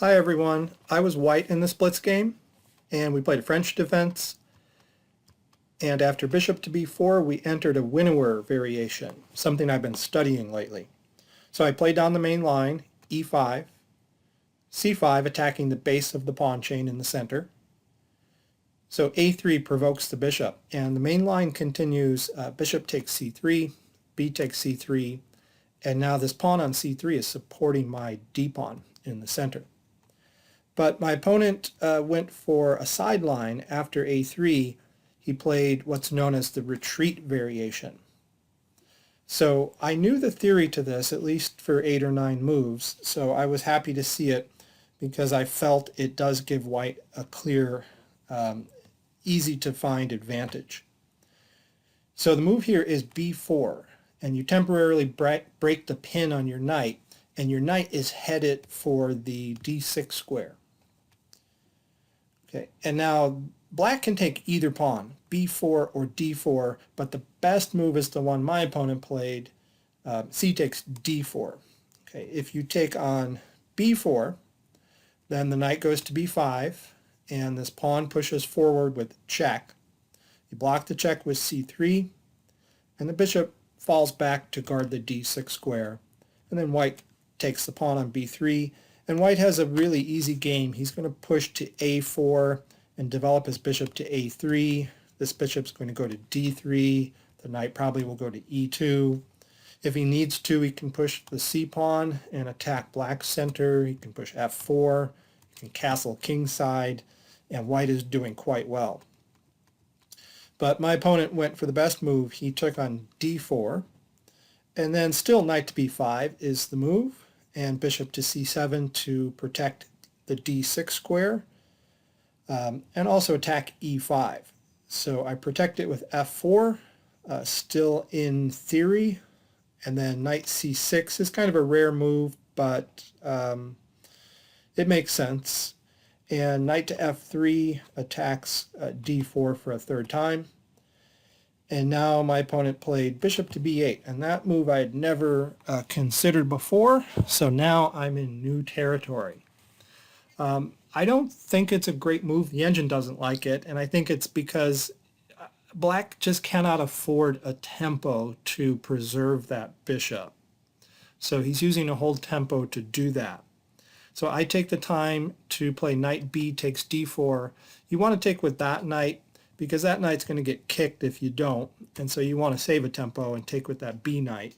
Hi everyone, I was white in the splits game and we played a French defense, and after bishop to b4 we entered a WInawer variation, something I've been studying lately. So I played down the main line, e5, c5 attacking the base of the pawn chain in the center. So a3 provokes the bishop and the main line continues bishop takes c3, b takes c3, and now this pawn on c3 is supporting my d-pawn in the center. But my opponent went for a sideline after a3. He played what's known as the retreat variation. So I knew the theory to this, at least for 8 or 9 moves, so I was happy to see it because I felt it does give white a clear, easy to find advantage. So the move here is b4, and you temporarily break the pin on your knight, and your knight is headed for the d6 square. Okay, and now black can take either pawn, b4 or d4, but the best move is the one my opponent played, c takes d4. Okay, if you take on b4, then the knight goes to b5, and this pawn pushes forward with check. You block the check with c3, and the bishop falls back to guard the d6 square, and then white takes the pawn on b3, and white has a really easy game. He's going to push to a4 and develop his bishop to a3. This bishop's going to go to d3. The knight probably will go to e2. If he needs to, he can push the c-pawn and attack black's center. He can push f4. He can castle kingside, and white is doing quite well. But my opponent went for the best move. He took on d4, and then still knight to b5 is the move, and bishop to c7 to protect the d6 square, and also attack e5. So I protect it with f4, still in theory, and then knight c6 is kind of a rare move, but it makes sense. And knight to f3 attacks d4 for a third time. And now my opponent played bishop to b8, and that move I had never considered before, so now I'm in new territory. I don't think it's a great move. The engine doesn't like it, and I think it's because black just cannot afford a tempo to preserve that bishop. So he's using a whole tempo to do that. So I take the time to play knight b takes d4. You want to take with that knight because that knight's going to get kicked if you don't, and so you want to save a tempo and take with that b knight.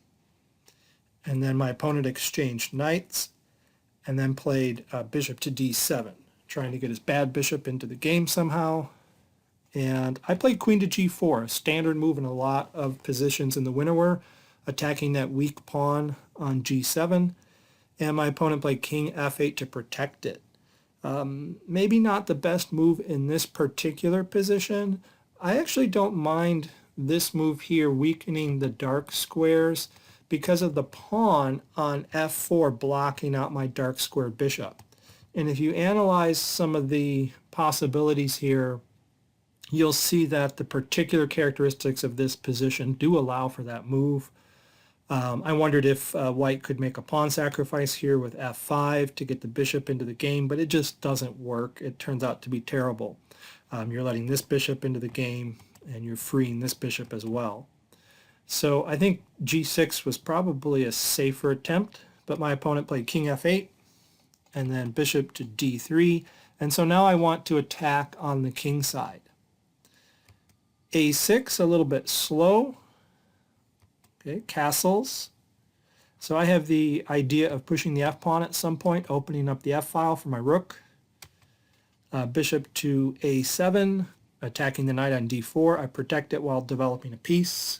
And then my opponent exchanged knights and then played bishop to d7, trying to get his bad bishop into the game somehow. And I played queen to g4, a standard move in a lot of positions in the WInawer, attacking that weak pawn on g7. And my opponent played king f8 to protect it. Maybe not the best move in this particular position. I actually don't mind this move here weakening the dark squares because of the pawn on f4 blocking out my dark square bishop. And if you analyze some of the possibilities here, you'll see that the particular characteristics of this position do allow for that move. I wondered if white could make a pawn sacrifice here with f5 to get the bishop into the game, but it just doesn't work. It turns out to be terrible. You're letting this bishop into the game, and you're freeing this bishop as well. So I think g6 was probably a safer attempt, but my opponent played king f8, and then bishop to d3, and so now I want to attack on the king side. a6, a little bit slow. Okay, castles. So I have the idea of pushing the f-pawn at some point, opening up the f-file for my rook. Bishop to a7, attacking the knight on d4. I protect it while developing a piece.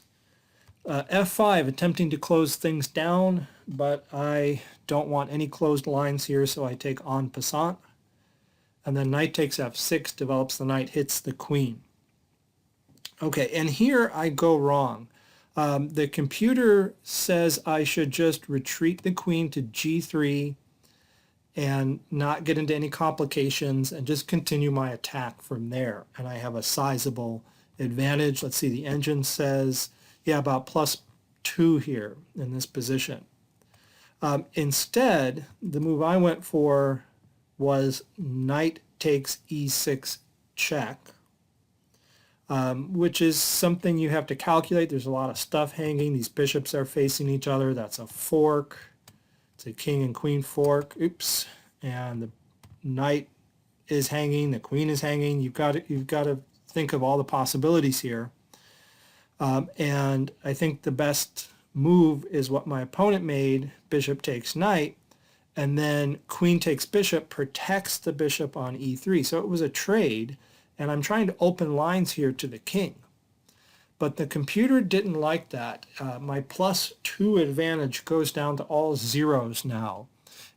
f5, attempting to close things down, but I don't want any closed lines here, so I take en passant. And then knight takes f6, develops the knight, hits the queen. Okay, and here I go wrong. The computer says I should just retreat the queen to g3 and not get into any complications and just continue my attack from there. And I have a sizable advantage. Let's see, the engine says, yeah, about +2 here in this position. Instead, the move I went for was knight takes e6 check, which is something you have to calculate. There's a lot of stuff hanging. These bishops are facing each other. That's a fork. It's a king and queen fork. Oops. And the knight is hanging. The queen is hanging. You've got to think of all the possibilities here. And I think the best move is what my opponent made. Bishop takes knight. And then queen takes bishop protects the bishop on e3. So it was a trade. And I'm trying to open lines here to the king. But the computer didn't like that. My +2 advantage goes down to all zeros now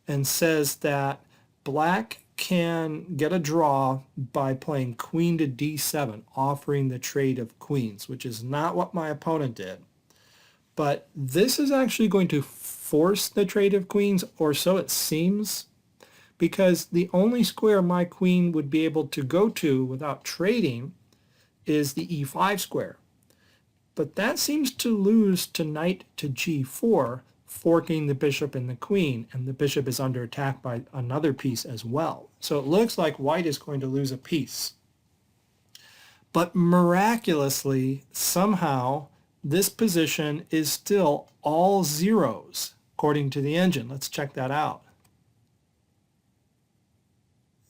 and says that black can get a draw by playing queen to d7, offering the trade of queens, which is not what my opponent did. But this is actually going to force the trade of queens, or so it seems, because the only square my queen would be able to go to without trading is the e5 square. But that seems to lose to knight to g4, forking the bishop and the queen, and the bishop is under attack by another piece as well. So it looks like white is going to lose a piece. But miraculously, somehow, this position is still all zeros, according to the engine. Let's check that out.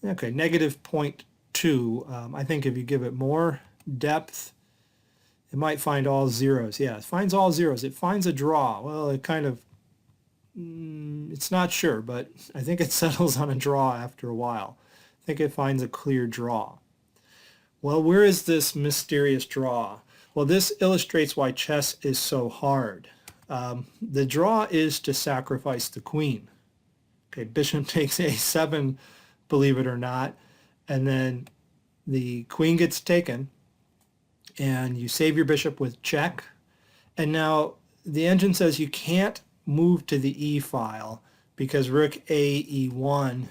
Okay, -0.2. I think if you give it more depth, it might find all zeros. Yeah, it finds all zeros. It finds a draw. Well, it kind of, it's not sure, but I think it settles on a draw after a while. I think it finds a clear draw. Well, where is this mysterious draw? Well, this illustrates why chess is so hard. The draw is to sacrifice the queen. Okay, bishop takes a7, believe it or not, and then the queen gets taken, and you save your bishop with check. And now the engine says you can't move to the e file because rook a e1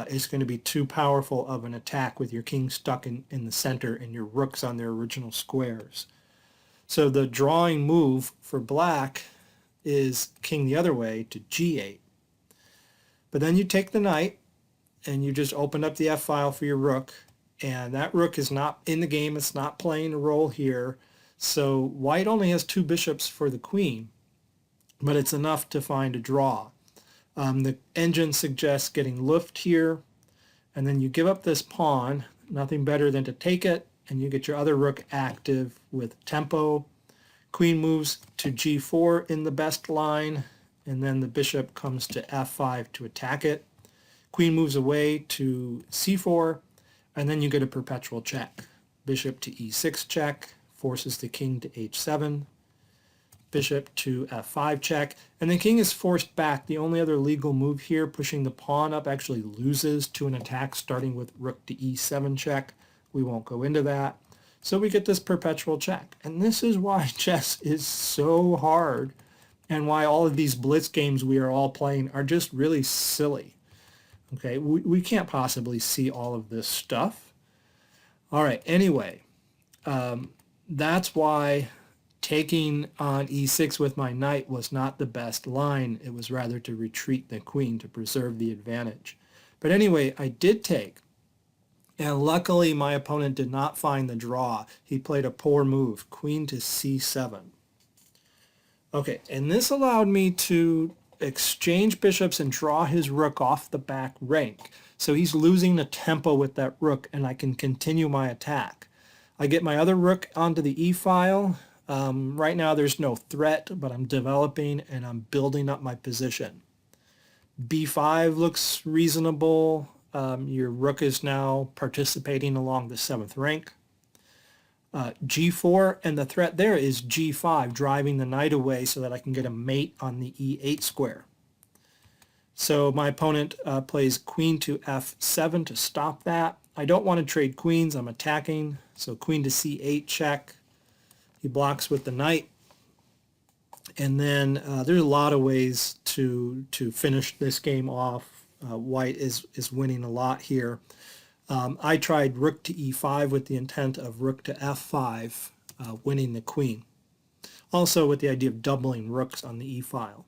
is going to be too powerful of an attack with your king stuck in the center and your rooks on their original squares. So the drawing move for black is king the other way to g8. But then you take the knight and you just open up the f file for your rook, and that rook is not in the game. It's not playing a role here. So white only has 2 bishops for the queen, but it's enough to find a draw. The engine suggests getting luft here, and then you give up this pawn. Nothing better than to take it, and you get your other rook active with tempo. Queen moves to g4 in the best line, and then the bishop comes to f5 to attack it. Queen moves away to c4, and then you get a perpetual check. Bishop to e6 check, forces the king to h7. Bishop to f5 check, and the king is forced back. The only other legal move here, pushing the pawn up, actually loses to an attack starting with rook to e7 check. We won't go into that. So we get this perpetual check. And this is why chess is so hard, and why all of these blitz games we are all playing are just really silly. Okay, we can't possibly see all of this stuff. All right, anyway, that's why taking on e6 with my knight was not the best line. It was rather to retreat the queen to preserve the advantage. But anyway, I did take, and luckily my opponent did not find the draw. He played a poor move, queen to c7. Okay, and this allowed me to exchange bishops and draw his rook off the back rank. So he's losing the tempo with that rook, and I can continue my attack. I get my other rook onto the e file. Right now there's no threat, but I'm developing and I'm building up my position. b5 looks reasonable. Your rook is now participating along the 7th rank. g4, and the threat there is g5, driving the knight away so that I can get a mate on the e8 square. So my opponent plays queen to f7 to stop that. I don't want to trade queens. I'm attacking. So queen to c8 check. He blocks with the knight. And then there's a lot of ways to finish this game off. White is winning a lot here. I tried rook to e5 with the intent of rook to f5, winning the queen. Also with the idea of doubling rooks on the e file.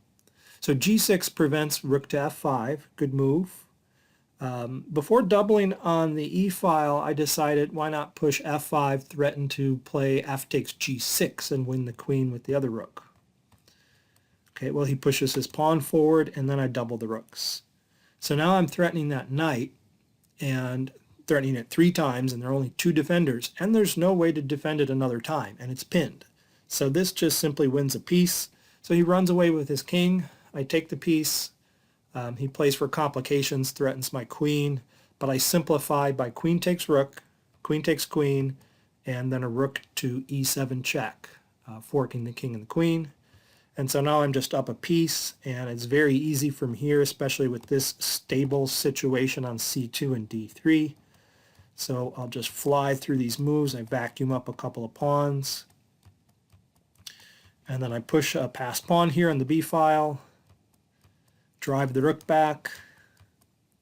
So g6 prevents rook to f5, good move. Before doubling on the e-file, I decided why not push f5, threaten to play f takes g6 and win the queen with the other rook. Okay, well, he pushes his pawn forward, and then I double the rooks. So now I'm threatening that knight, and threatening it 3 times, and there are only 2 defenders, and there's no way to defend it another time, and it's pinned. So this just simply wins a piece. So he runs away with his king. I take the piece. He plays for complications, threatens my queen, but I simplify by queen takes rook, queen takes queen, and then a rook to e7 check, forking the king and the queen. And so now I'm just up a piece, and it's very easy from here, especially with this stable situation on c2 and d3. So I'll just fly through these moves. I vacuum up a couple of pawns. And then I push a passed pawn here on the b-file. Drive the rook back.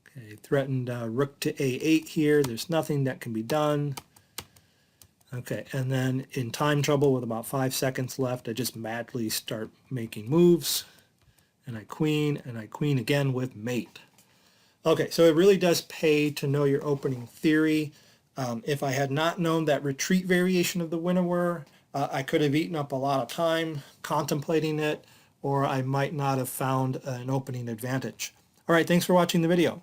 Okay, threatened rook to a8 here. There's nothing that can be done. Okay, and then in time trouble with about 5 seconds left, I just madly start making moves. And I queen again with mate. Okay, so it really does pay to know your opening theory. If I had not known that retreat variation of the WInawer, I could have eaten up a lot of time contemplating it, or I might not have found an opening advantage. All right, thanks for watching the video.